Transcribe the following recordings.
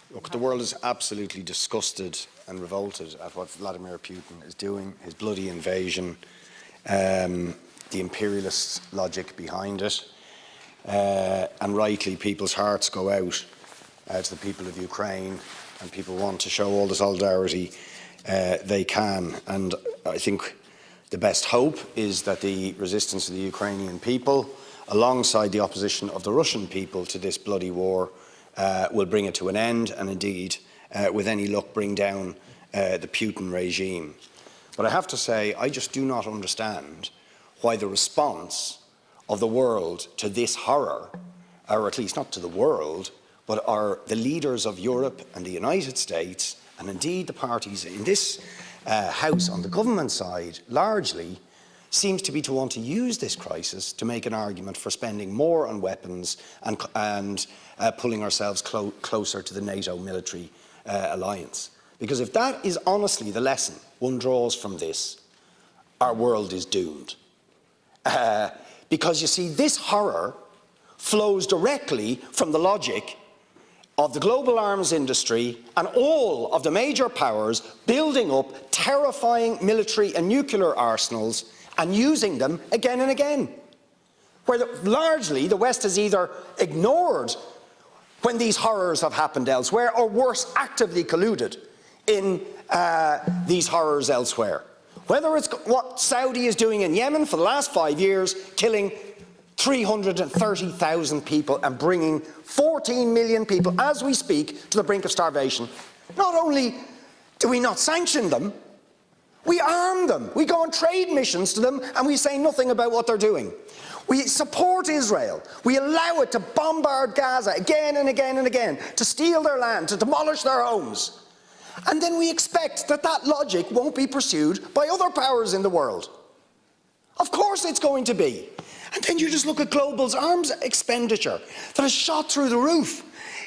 Look, the world is absolutely disgusted and revolted at what Vladimir Putin is doing, his bloody invasion, the imperialist logic behind it, and rightly people's hearts go out to the people of Ukraine, and people want to show all the solidarity they can. And I think the best hope is that the resistance of the Ukrainian people, alongside the opposition of the Russian people to this bloody war, will bring it to an end, and indeed, with any luck, bring down the Putin regime. But I have to say, I just do not understand why the response of the world to this horror, or at least not to the world, but are the leaders of Europe and the United States, and indeed the parties in this House on the government side, largely, seems to be to want to use this crisis to make an argument for spending more on weapons and pulling ourselves closer to the NATO military alliance. Because if that is honestly the lesson one draws from this, our world is doomed. Because you see, this horror flows directly from the logic of the global arms industry and all of the major powers building up terrifying military and nuclear arsenals and using them again and again, where largely the West has either ignored when these horrors have happened elsewhere, or worse, actively colluded in these horrors elsewhere. Whether it's what Saudi is doing in Yemen for the last 5 years, killing 330,000 people and bringing 14 million people, as we speak, to the brink of starvation. Not only do we not sanction them, we arm them. We go on trade missions to them and we say nothing about what they're doing. We support Israel. We allow it to bombard Gaza again and again and again, to steal their land, to demolish their homes. And then we expect that that logic won't be pursued by other powers in the world. Of course it's going to be. And then you just look at global's arms expenditure that has shot through the roof.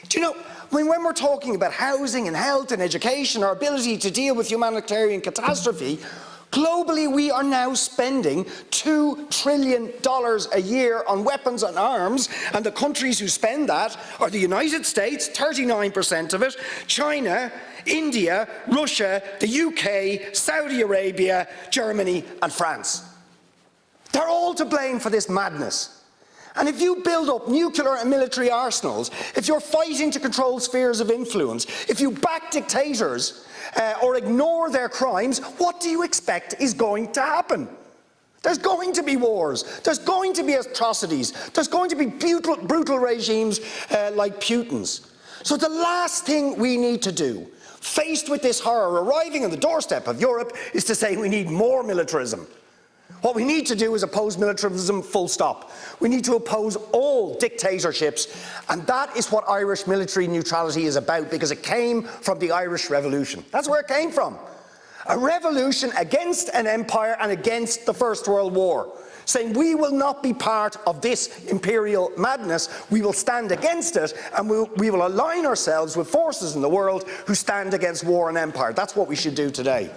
Do you know, when we're talking about housing and health and education, our ability to deal with humanitarian catastrophe, globally we are now spending $2 trillion a year on weapons and arms, and the countries who spend that are the United States, 39% of it, China, India, Russia, the UK, Saudi Arabia, Germany and France. They're all to blame for this madness. And if you build up nuclear and military arsenals, if you're fighting to control spheres of influence, if you back dictators or ignore their crimes, what do you expect is going to happen? There's going to be wars, there's going to be atrocities, there's going to be brutal regimes like Putin's. So the last thing we need to do, faced with this horror arriving on the doorstep of Europe, is to say we need more militarism. What we need to do is oppose militarism, full stop. We need to oppose all dictatorships, and that is what Irish military neutrality is about, because it came from the Irish Revolution. That's where it came from. A revolution against an empire and against the First World War, saying we will not be part of this imperial madness, we will stand against it, and we will align ourselves with forces in the world who stand against war and empire. That's what we should do today.